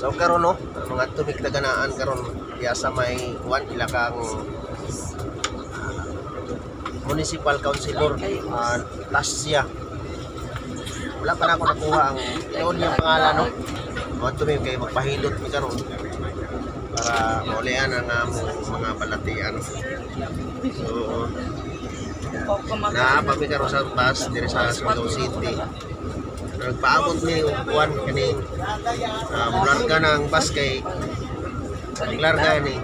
So karon no, mga tumig taganaan karon diya sa may one ilakang municipal councilor Tasya. Wala pa na ako nakuha ang noon yung pangalan no. Mga tumig kay magpahilot mi karon para maulian ang mga balatian. So naapami karon sa bus diri sa Surigao City. Nagpaabot ni upuan kani mularga ng bus kay maglarga ni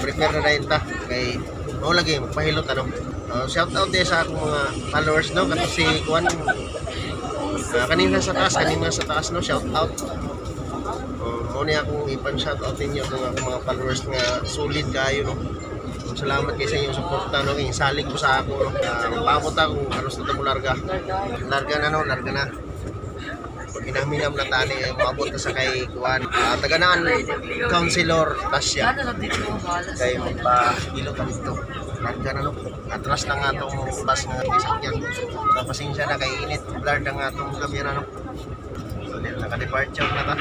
prepare na rin ta kay mao lagi magpahilot ano. Shout out din sa akong mga followers no kato si kuan kanina sa taas no, shout out. Mao ni akong ipan shout out ninyo kung akong mga followers nga solid kayo no. Salamat kayo sa inyong suporta no, kay salig mo sa ako no. Magpaabot ako aros na tamo larga na. Pag inaminam na tani ay maabot na sa kay kuan taganaan councilor Tasya kay magpahilot pa dito. Larga na no, atras na nga itong bus nga isakyan. So pasensya na kay init, blurred na nga itong kamera no. So naka-departure na ta.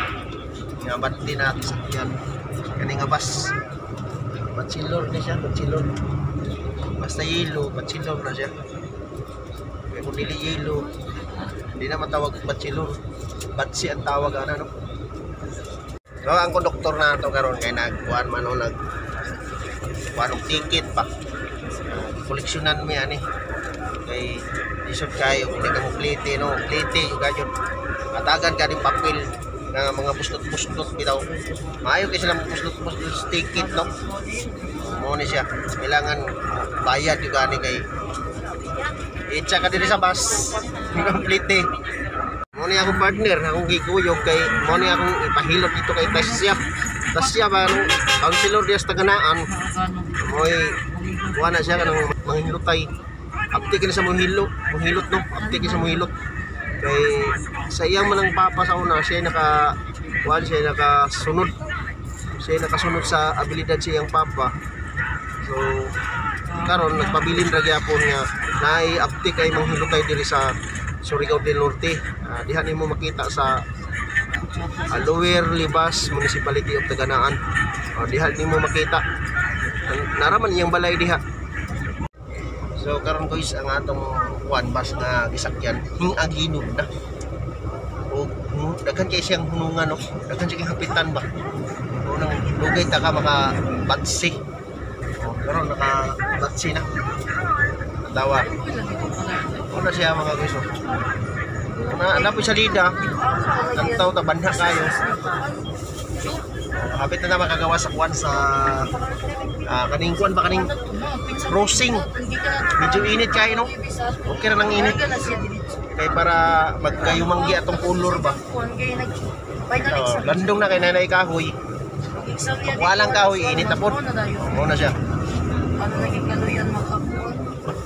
Nga bandi na ito sakyan. Kani nga bus Bachelor na siya, bachelor. Basta yellow, bachelor na siya. Kaya kung nili yellow, hindi na matawag bachelor. Batsi ang tawag ano. So ang konduktor na ito karon kay nagkuhan man o nagkuhan ng ticket pa. Koleksyonan mo yan eh. Kay isod kayo, hindi ka mo plete no. Plete yung ganyan. Matagan ka ng papel na mga buslot-buslot bitaw. Maayo kasi lang buslot-buslot sa ticket no. Muna siya. Kailangan bayad yung gani kay itsa ka din sa bus. Complete. Muna akong partner, akong giguyog kay muna akong ipahilot dito kay Tasya ba nung councilor diya sa taganaan. Moy kuha na siya kanang manghilotay. Aptik na sa mohilot no. Aptik sa mohilot. Kay sa iyang manang papa sa una siya nakasunod sa abilidad sa iyang papa. So karon nagpabilin ra gyapon nga naay aptik kay manghilotay diri sa Surigao del Norte. Diha nimo makita sa Lower Libas Municipality of Taganaan. Diha nimo makita naraman iyang balay diha. So karon guys ang atong one bus nga gisakyan hingaginog na. O daghan kay siyang hunungan no. Daghan siya hapitan ba. O nang lugay ta ka maka batsi. O karon naka batsi na. Tawa. Una siya mga guys. Napoy sa lida. Tantaw ta banha kayo. Hapit na makagawa sa kuan sa kaning kuan ba kaning crossing. Medyo init kayo no. Okay na nang init. Kay para magkayumanggi atong color ba. Landong na kay nanay kahoy. Walang kahoy init na po. Mo na siya.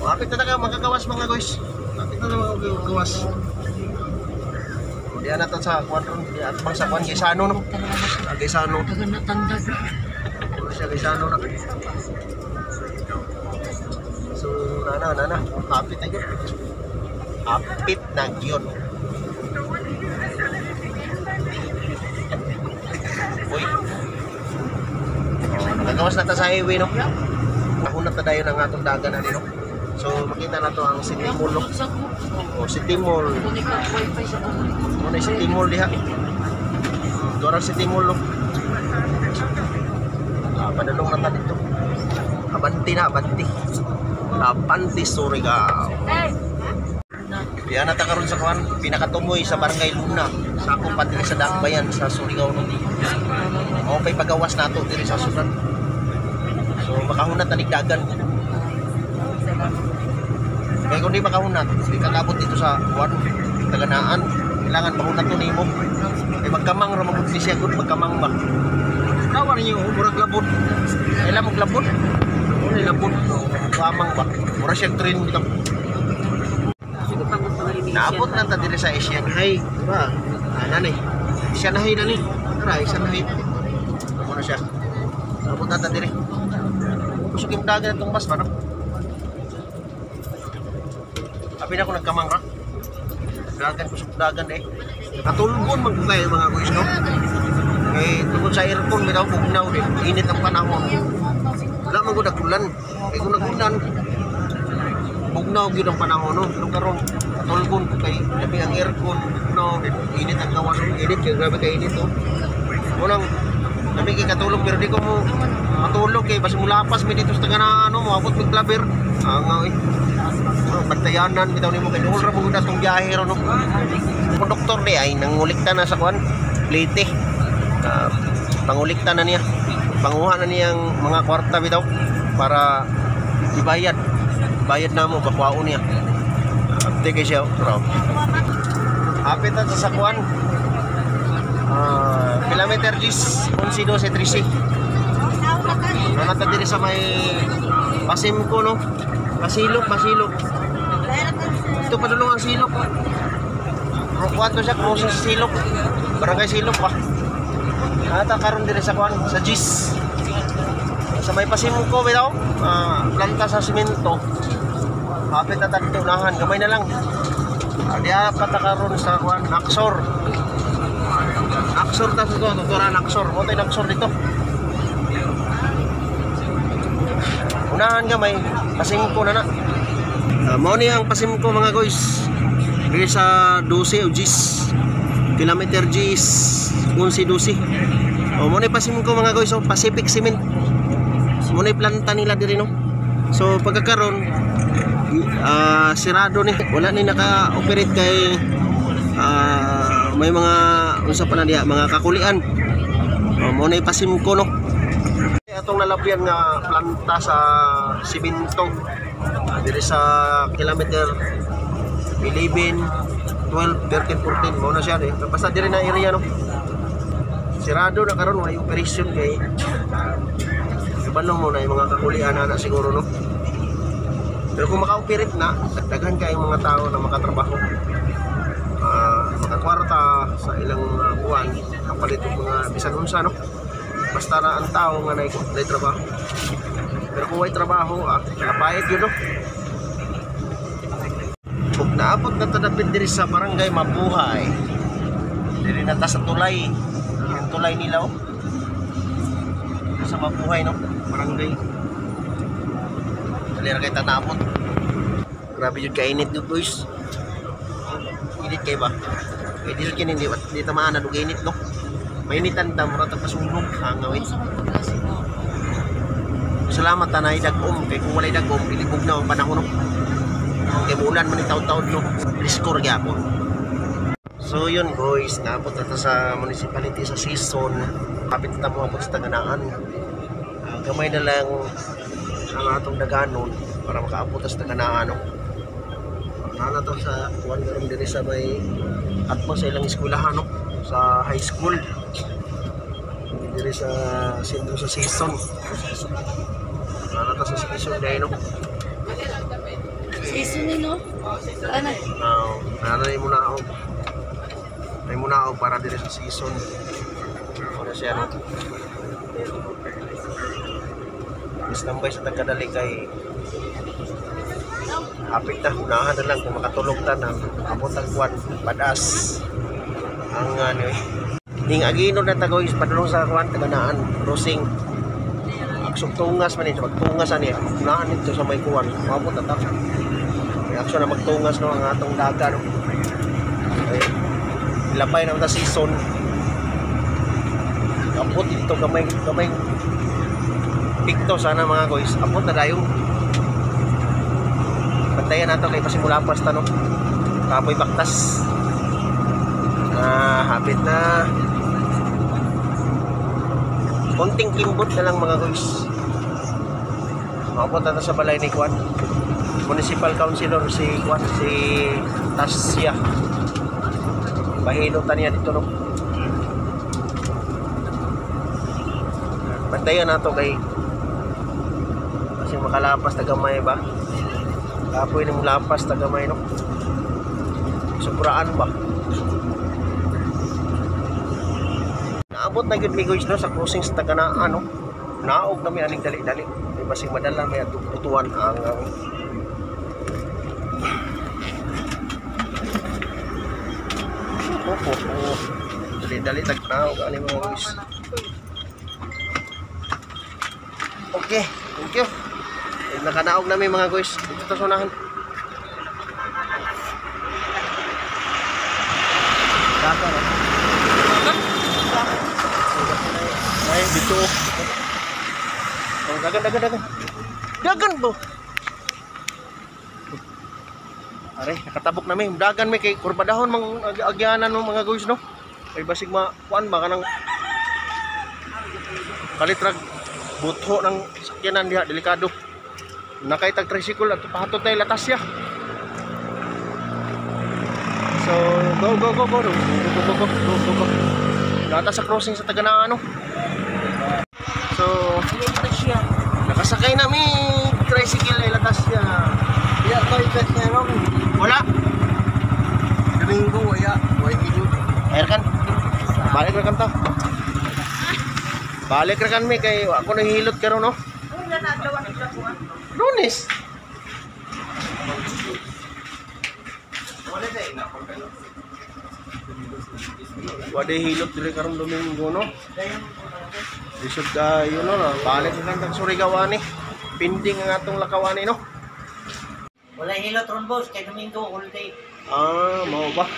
Hapit na makagawas mga guys. Hapit na makagawas. Diyan natin sa kuan ron, at bang sa kuan Gaisano no. Gaisano. Tagan na tandag. Siya Gaisano na. So nana, hapit na yun. Hapit na yun. Uy. Nagagawas na ta sa highway no. Nahunat na dayon ang atong dagan ani no. So makita na to ang City Mall no. O City Mall. Muna City Mall diha. Dora City Mall no. Padalong na ta dito. Abanti Surigao. Diyan na ta karon sa kuan pinakatumoy sa Barangay Luna. Sa akong padili sa Dakbayan sa Surigao no. Mao pay pagawas nato diri sa sudan. So makahunat na nigdagan. Kaya kung di makahunat, di kakabot dito sa kuan Taganaan. Kailangan mahunat to nimo. Kay magkamang ra magud siya gud magkamang ba. Kawan niyo murag labot. Kailan mo labot? Uni labot. Kamang ba. Mura siya train bitaw. Naabot na ta diri sa Shanghai, ba? Ana ni. Shanghai na ni. Tara, Shanghai. Ano na siya? Naabot na ta diri. Kusog dagan itong bus ba no? Abi na ako nagkamang ra. Dagan kusog dagan eh. Katulbon man ko kayo mga guys, no? Eh, tungkol sa aircon, may daw bugnaw din. Init ang panahon. Wala man ko nagulan. Eh, kung nagulan, bugnaw yun ang panahon, no? Pero karon katulbon ko kay labi ang aircon, no? Init ang gawas. Init kayo, grabe ka init, no? Unang, labi kay katulog, pero di ko mo matulog eh. Basta mulapas, may dito sa taga na, ano, maabot may klaber. Nga, eh. Bantayanan, bitaw ni mo kay Ulra mo itong biyahe ron, no? Kung doktor di ay nangulikta na sa kuan plate, pangulikta na niya, panguha na niyang mga kwarta bitaw para ibayad na mo bakwaon niya. Update kay siya bro. Hapit na sa kuan kilometer 10 11 12 13 nanata diri sa may Pasimco, no? Masilok ito pa dulong ang silok. Kuwanto siya kung sa silok, barangay silok pa. Nata karon din sa kuwan sa GIS sa may Pasimco bitaw, planta sa simento. Hapit na tatunahan, gamay na lang. Diya patakaron sa kuwan Naksor ta sa to, tuturan Naksor. Mo tay Naksor dito. Unahan gamay, Pasimco na. Mao ni ang Pasimco mga guys. Diri sa 12 o 10 kilometer 10 11 12. O mo ni Pasimco mga guys, so Pacific Cement. Mo ni planta nila diri, no. So pagkakaron sirado ni, wala ni naka-operate kay may mga unsa pa na diha, mga kakulian. Mo ni Pasimco, no. Atong nalabyan nga planta sa simento diri sa kilometer 11, 12, 13, 14 mo na siya eh. Basta diri na area, no. Sirado na karon, may operation kay ibanong mo na yung mga kakulian na siguro, no. Pero kung maka-operate na, dagdagan kay mga tao na makatrabaho, makakwarta sa ilang buwan, kapalit yung mga bisan unsa, no. Basta na ang tao nga na trabaho. Pero kung may trabaho, napayag yun, no. Kung naabot na tadapit diri sa barangay Mabuhay, diri na ta sa tulay, yung tulay nila, oh. Sa Mabuhay, no, barangay. Dali ra kay tanapot. Grabe yun kainit yun, boys. Init kay ba? Eh, di rin hindi tamaan na init, no. Mainitan ta, mura ta pasunog, hangawin. Salamat tanay dagom, kay kung walay dagom, pilibog na ang panahon, no. Kay bulan man ni taon-taon, no. Riskor gyapon. So yun boys, naabot na sa municipality sa season. Kapit na mo abot sa taganaan. Gamay na lang ang atong daganon para makaabot sa taganaan, no. Nana to sa kuwan garon diri sa may atmo sa ilang eskwelahan, no, sa high school. Diri sa sentro sa season. Nana to sa season dahil, no. Season ni, no? Ano? Nanay mo na ako. Nanay mo na ako para diri sa season. Ano siya, no? Istambay sa tagkadali kay hapit na, unahan na lang kung makatulog ta na abot ang kuwan, padas ang ano eh. Ning agino na tagoy padulong sa kuwan, taganaan, crossing. Aksong tungas man ito, magtungas ani, unahan nito sa may kuwan, mabot na ta. May aksyon na magtungas, no, ang atong daga, no. Okay. Ilabay na ta season. Abot dito gamay pikto sana mga guys, abot na dayon. Bantayan nato kay pasimulapas ta, no. Kapoy baktas. Hapit na. Konting kimbot na lang mga guys. Abot na sa balay ni Kwan. Municipal Councilor si Kwan, si Tasya. Bahinutan niya dito, no. Bantayan nato kay kasi makalapas tagamay ba. Kapoy ng lapas tagamay, no. Sobraan ba. Naabot na yun guys, no, sa crossing sa taganaan, no. Naog kami aning dali-dali. May basing madala may atutuan ang Oh. Dali-dali tagtao ka mga guys. Okay, thank you. Nakanaog namin mga guys. Dito ta sunahan. Daka na. Ay, dito. Oh, dagan. Dagan po. Are, nakatabok na may. Dagan may kay kurbadahon mang agyanan ng mga guys no. Ay basig kuan baka nang kalitrag butho ng sakyanan diha delikado. Nakaitag tricycle at pahatot tay latas ya. So, go. Latas sa crossing sa Taganaan no. So, nakasakay na mi tricycle ay latas ya. Ya to ikat niya no. Wala. Domingo waya video. Airkan. Balik ra kan ta. Balik ra kan mi kay ako nahilot karon no. Lunes. Wade hilot diri karon Domingo no. Isod yun no, balik ra kan Surigao ani. Pending ang atong lakawani no. Wala hilot ron boss, kay Domingo all day. Mao ba?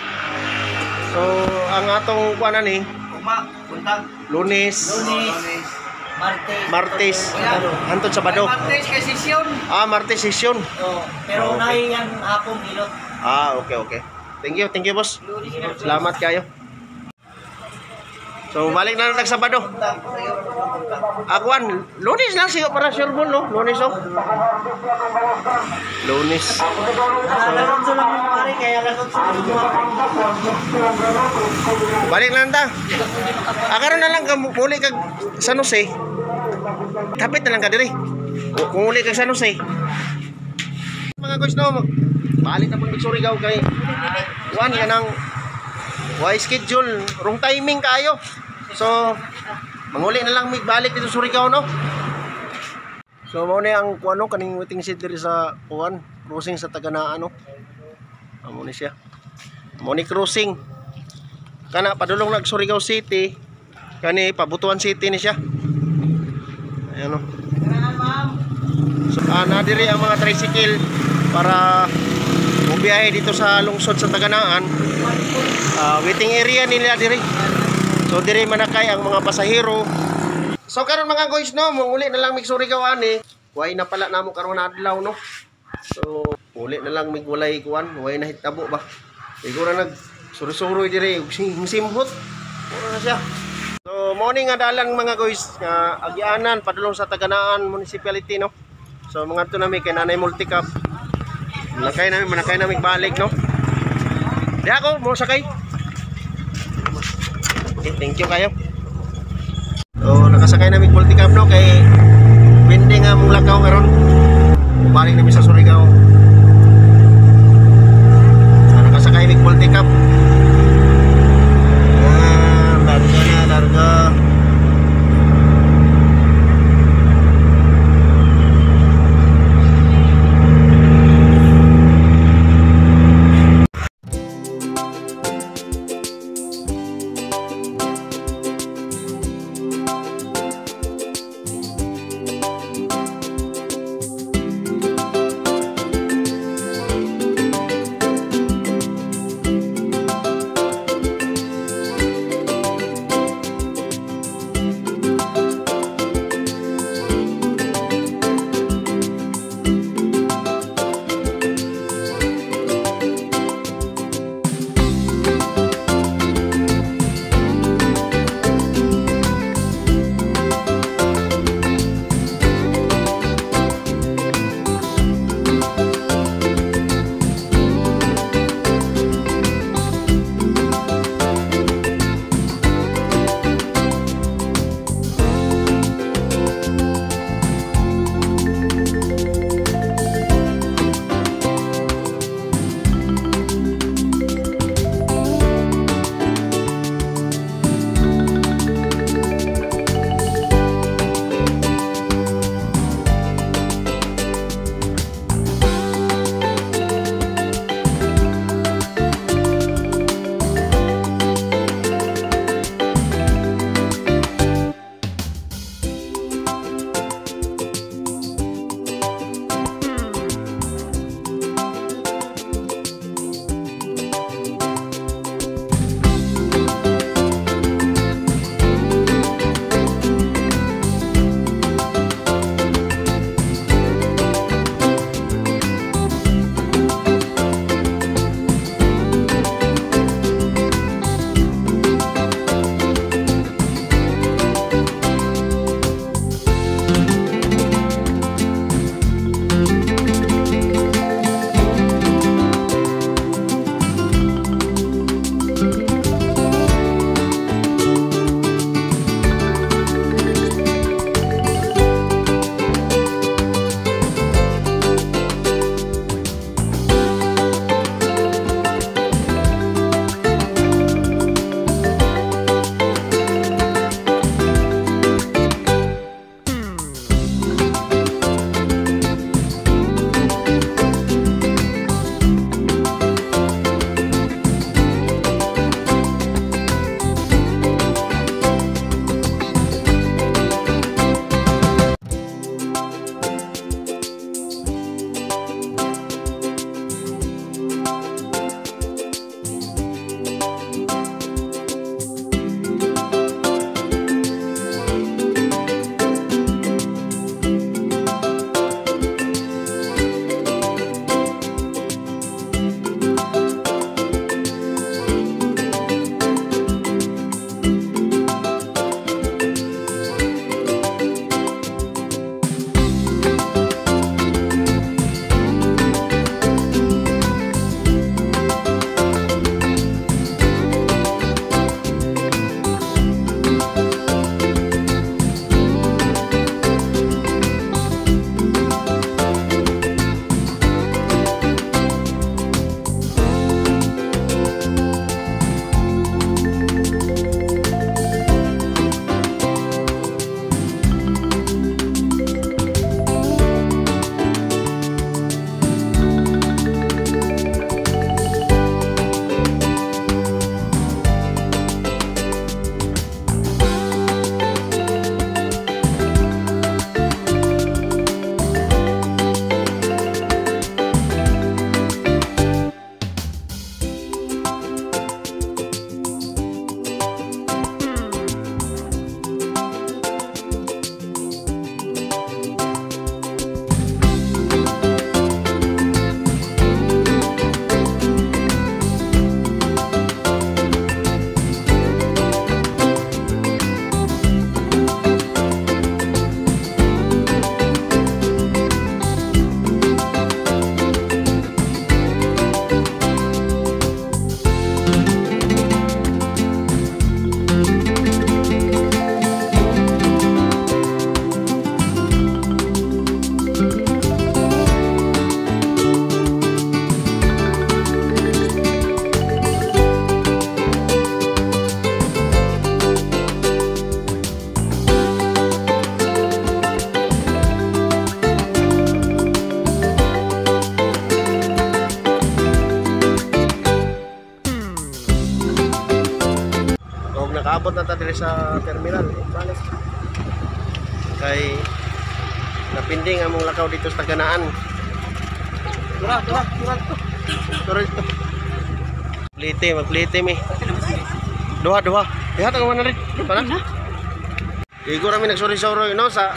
So, ang atong kuan ni Buntag. Lunes, Martes, hantod Sabado. Martes kay sesyon. Martes session. Pero nay yan hapon hilot. Okay. Thank you boss. Salamat kayo. So, balik na lang Sabado. Akuan, Lunes lang siya para sure mo, no? Lunes, oh. Lunes. Lagot sa lang mo pare, kaya lagot sa Balik na lang ta. Karon na lang muli kag San Jose. Kapit na lang ka diri. Kung muli kag San Jose. Mga guys, no, balik na pag Surigao kay Juan ka nang why schedule, wrong timing kayo. So, manguli na lang balik dito sa Surigao no. So mao ni ang kuano kaning waiting shed diri sa kuan, crossing sa Taganaan no. Amo ni siya. Mao ni crossing. Kana padulong nag Surigao City, kani Pabutuan City ni siya. Ayan no. So na diri ang mga tricycle para mubiyahe dito sa lungsod sa Taganaan. Waiting area nila diri. So diri manakay ang mga pasahero. So karon mga guys no, muli na lang mig Surigao ani. Way na pala namo karon adlaw no. So uli na lang mig walay kuan, way na hitabo ba. Siguro nag suru-suroy diri simhot. Puro na siya. So morning nga dalan mga guys nga agyanan padulong sa Taganaan Municipality no. So mga to nami kay Nanay Multicap. Manakay namin balik no. Di ako mo sakay. Okay, thank you kayo. So nakasakay namin Multicap no kay pending nga mong lakaw karon. Balik namin sa Surigao. So nakasakay namin Multicap. Larga. nakaabot na ta diri sa terminal. Balik. Kay napinding among lakaw dito sa Taganaan. Tura to. Magliti mi. Duha. Diha ta man rin. Para. Igo rami nagsuri-suri no sa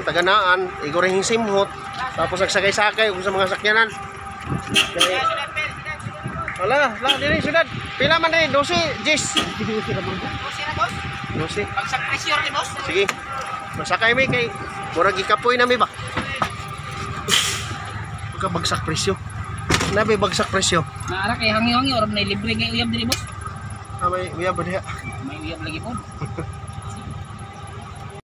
Taganaan, igo ring simhot. Tapos nagsakay-sakay ug sa mga sakyanan. Kay wala, diri syudad. Pila man rin 12, Jis. 12 na boss. 12. Pagsak pressure ni boss. Sige. Masakay mi kay murag gikapoy na mi ba. Bagsak presyo. Nabi bagsak presyo. Naara kay hangi-hangi or may libre kay uyab diri boss. May uyab ba diha? May uyab lagi po.